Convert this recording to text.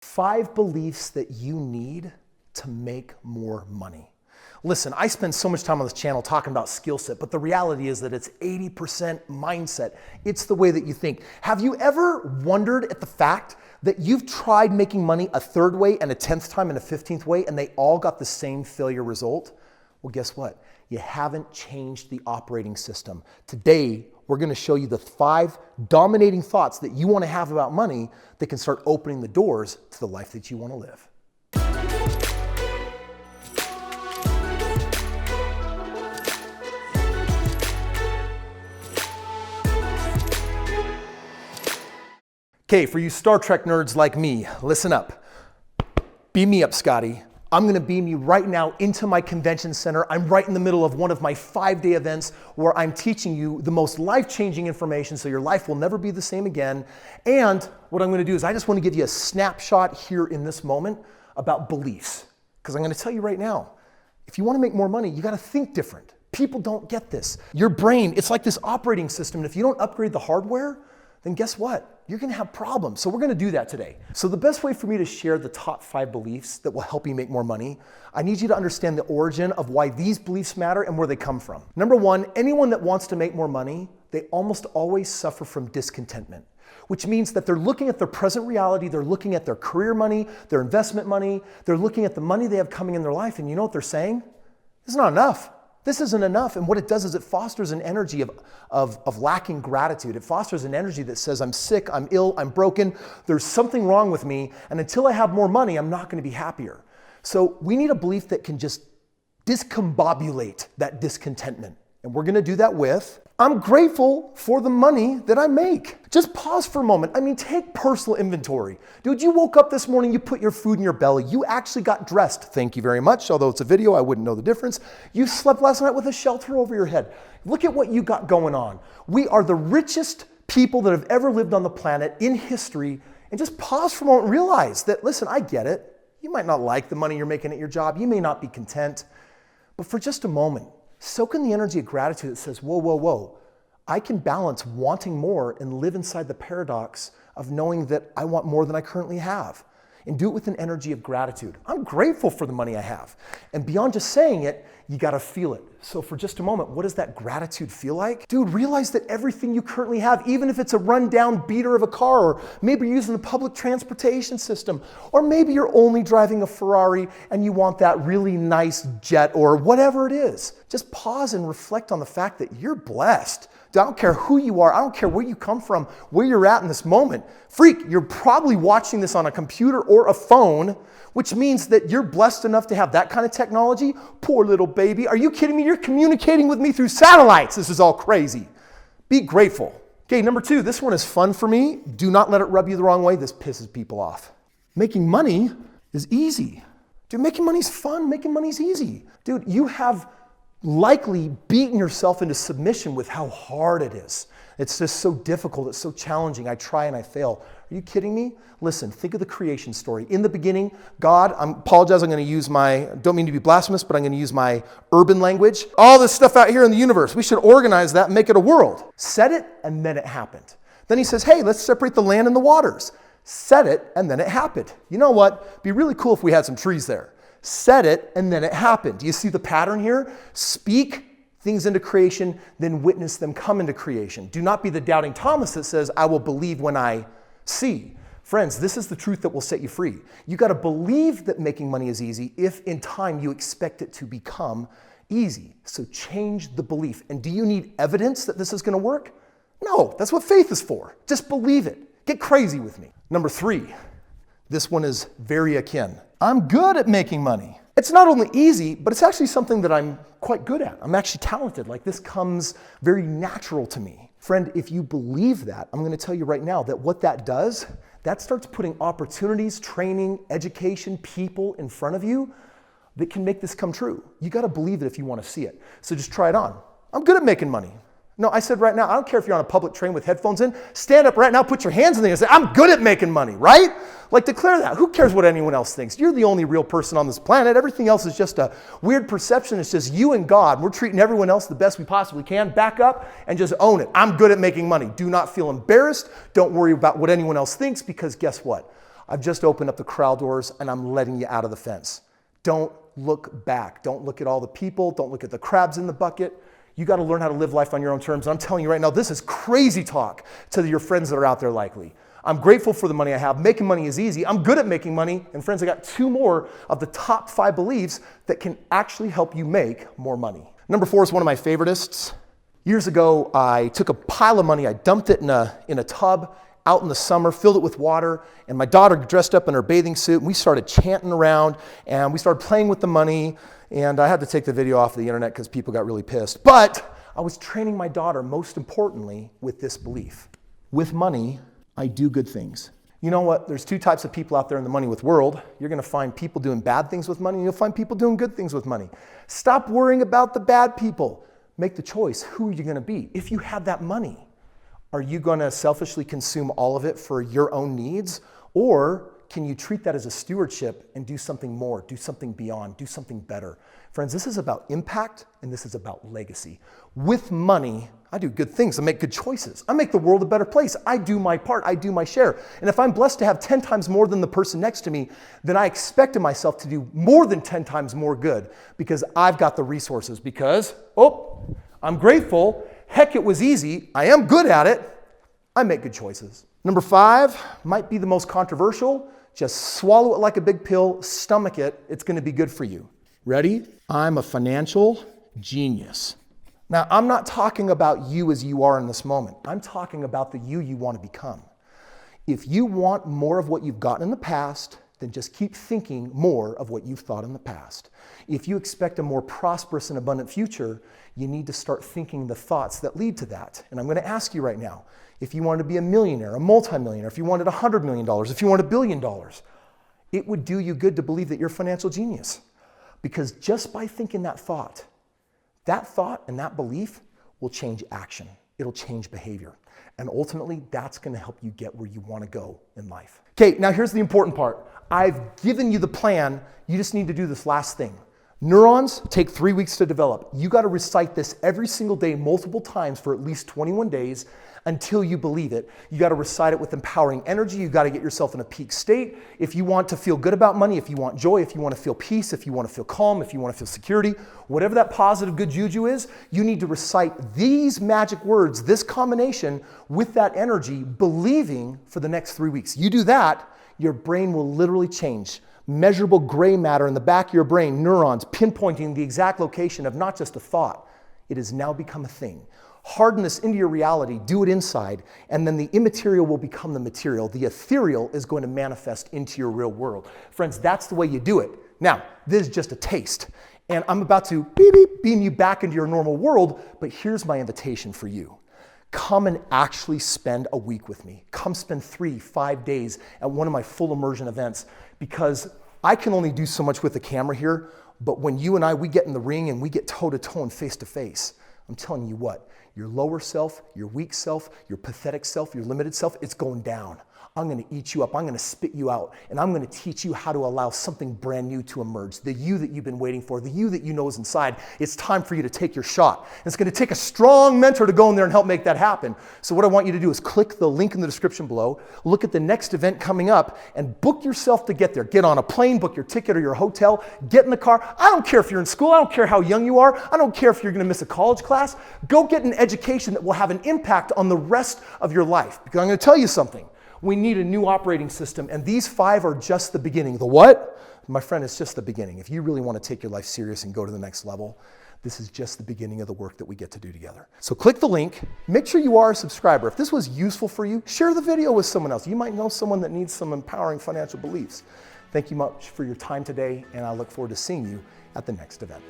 5 beliefs that you need to make more money. Listen, I spend so much time on this channel talking about skill set, but the reality is that it's 80% mindset. It's the way that you think. Have you ever wondered at the fact that you've tried making money a 3rd way and a 10th time and a 15th way and they all got the same failure result? Well, guess what? You haven't changed the operating system. Today, we're going to show you the 5 dominating thoughts that you want to have about money that can start opening the doors to the life that you want to live. Okay, for you Star Trek nerds like me, listen up. Beam me up, Scotty. I'm gonna beam you right now into my convention center. I'm right in the middle of one of my 5-day events where I'm teaching you the most life-changing information so your life will never be the same again. And what I'm gonna do is I just wanna give you a snapshot here in this moment about beliefs. Because I'm gonna tell you right now, if you wanna make more money, you gotta think different. People don't get this. Your brain, it's like this operating system, and if you don't upgrade the hardware, then guess what? You're gonna have problems. So we're gonna do that today. So the best way for me to share the top 5 beliefs that will help you make more money, I need you to understand the origin of why these beliefs matter and where they come from. Number 1, anyone that wants to make more money, they almost always suffer from discontentment, which means that they're looking at their present reality, they're looking at their career money, their investment money, they're looking at the money they have coming in their life, and you know what they're saying? It's not enough. This isn't enough. And what it does is it fosters an energy of lacking gratitude. It fosters an energy that says, I'm sick, I'm ill, I'm broken, there's something wrong with me, and until I have more money, I'm not going to be happier. So we need a belief that can just discombobulate that discontentment. And we're going to do that with, I'm grateful for the money that I make. Just pause for a moment. I mean, take personal inventory. Dude, you woke up this morning, you put your food in your belly. You actually got dressed. Thank you very much. Although it's a video, I wouldn't know the difference. You slept last night with a shelter over your head. Look at what you got going on. We are the richest people that have ever lived on the planet in history. And just pause for a moment and realize that, listen, I get it. You might not like the money you're making at your job. You may not be content. But for just a moment, soak in the energy of gratitude that says, whoa, whoa, whoa. I can balance wanting more and live inside the paradox of knowing that I want more than I currently have. And do it with an energy of gratitude. I'm grateful for the money I have. And beyond just saying it, you gotta feel it. So for just a moment, what does that gratitude feel like? Dude, realize that everything you currently have, even if it's a rundown beater of a car, or maybe you're using the public transportation system, or maybe you're only driving a Ferrari and you want that really nice jet or whatever it is. Just pause and reflect on the fact that you're blessed. I don't care who you are. I don't care where you come from, where you're at in this moment. Freak, you're probably watching this on a computer or a phone, which means that you're blessed enough to have that kind of technology. Poor little baby. Are you kidding me? You're communicating with me through satellites. This is all crazy. Be grateful. Okay, number 2, this one is fun for me. Do not let it rub you the wrong way. This pisses people off. Making money is easy. Dude, making money is fun. Making money is easy. Dude, you have likely beaten yourself into submission with how hard it is. It's just so difficult. It's so challenging. I try and I fail. Are you kidding me? Listen, think of the creation story. In the beginning, God, I apologize, I'm going to use don't mean to be blasphemous, but I'm going to use my urban language. All this stuff out here in the universe, we should organize that and make it a world. Said it, and then it happened. Then he says, hey, let's separate the land and the waters. Said it, and then it happened. You know what? It'd be really cool if we had some trees there. Said it, and then it happened. Do you see the pattern here? Speak things into creation, then witness them come into creation. Do not be the doubting Thomas that says, I will believe when I see. Friends, this is the truth that will set you free. You got to believe that making money is easy if in time you expect it to become easy. So change the belief. And do you need evidence that this is going to work? No, that's what faith is for. Just believe it. Get crazy with me. Number 3, this one is very akin. I'm good at making money. It's not only easy, but it's actually something that I'm quite good at. I'm actually talented. Like, this comes very natural to me. Friend, if you believe that, I'm going to tell you right now that what that does, that starts putting opportunities, training, education, people in front of you that can make this come true. You got to believe it if you want to see it. So just try it on. I'm good at making money. No, I said right now, I don't care if you're on a public train with headphones in, stand up right now, put your hands in the air and say, I'm good at making money, right? Like, declare that. Who cares what anyone else thinks? You're the only real person on this planet. Everything else is just a weird perception. It's just you and God. We're treating everyone else the best we possibly can. Back up and just own it. I'm good at making money. Do not feel embarrassed. Don't worry about what anyone else thinks, because guess what? I've just opened up the corral doors and I'm letting you out of the fence. Don't look back. Don't look at all the people. Don't look at the crabs in the bucket. You got to learn how to live life on your own terms. I'm telling you right now, this is crazy talk to your friends that are out there likely. I'm grateful for the money I have. Making money is easy. I'm good at making money. And friends, I got 2 more of the top 5 beliefs that can actually help you make more money. Number 4 is one of my favoritists. Years ago, I took a pile of money. I dumped it in a tub out in the summer, filled it with water, and my daughter dressed up in her bathing suit, and we started chanting around, and we started playing with the money, and I had to take the video off of the internet because people got really pissed. But I was training my daughter, most importantly, with this belief. With money, I do good things. You know what? There's 2 types of people out there in the money with world. You're going to find people doing bad things with money, and you'll find people doing good things with money. Stop worrying about the bad people. Make the choice. Who are you going to be? If you have that money, are you going to selfishly consume all of it for your own needs? Or can you treat that as a stewardship and do something more, do something beyond, do something better? Friends, this is about impact and this is about legacy. With money, I do good things. I make good choices. I make the world a better place. I do my part. I do my share. And if I'm blessed to have 10 times more than the person next to me, then I expect of myself to do more than 10 times more good because I've got the resources. Because, I'm grateful. Heck, it was easy. I am good at it. I make good choices. Number 5 might be the most controversial. Just swallow it like a big pill, stomach it. It's going to be good for you. Ready? I'm a financial genius. Now, I'm not talking about you as you are in this moment. I'm talking about the you want to become. If you want more of what you've gotten in the past, then just keep thinking more of what you've thought in the past. If you expect a more prosperous and abundant future, you need to start thinking the thoughts that lead to that. And I'm going to ask you right now, if you wanted to be a millionaire, a multimillionaire, if you wanted $100 million, if you want $1 billion, it would do you good to believe that you're a financial genius. Because just by thinking that thought and that belief will change action. It'll change behavior. And ultimately, that's going to help you get where you want to go in life. Okay, now here's the important part. I've given you the plan. You just need to do this last thing. Neurons take 3 weeks to develop. You got to recite this every single day, multiple times for at least 21 days until you believe it. You got to recite it with empowering energy. You got to get yourself in a peak state. If you want to feel good about money, if you want joy, if you want to feel peace, if you want to feel calm, if you want to feel security, whatever that positive good juju is, you need to recite these magic words, this combination with that energy, believing for the next 3 weeks. You do that, your brain will literally change. Measurable gray matter in the back of your brain, neurons pinpointing the exact location of not just a thought. It has now become a thing. Harden this into your reality, do it inside, and then the immaterial will become the material. The ethereal is going to manifest into your real world. Friends, that's the way you do it. Now, this is just a taste, and I'm about to beam you back into your normal world, but here's my invitation for you. Come and actually spend a week with me. Come spend 3-5 days at one of my full immersion events, because I can only do so much with the camera here, but when you and I, we get in the ring and we get toe to toe and face to face, I'm telling you what, your lower self, your weak self, your pathetic self, your limited self, it's going down. I'm going to eat you up. I'm going to spit you out. And I'm going to teach you how to allow something brand new to emerge. The you that you've been waiting for, the you that you know is inside. It's time for you to take your shot. And it's going to take a strong mentor to go in there and help make that happen. So what I want you to do is click the link in the description below, look at the next event coming up, and book yourself to get there. Get on a plane, book your ticket or your hotel, get in the car. I don't care if you're in school. I don't care how young you are. I don't care if you're going to miss a college class. Go get an education that will have an impact on the rest of your life. Because I'm going to tell you something. We need a new operating system, and these 5 are just the beginning. The what? My friend, it's just the beginning. If you really want to take your life serious and go to the next level, this is just the beginning of the work that we get to do together. So click the link. Make sure you are a subscriber. If this was useful for you, share the video with someone else. You might know someone that needs some empowering financial beliefs. Thank you much for your time today, and I look forward to seeing you at the next event.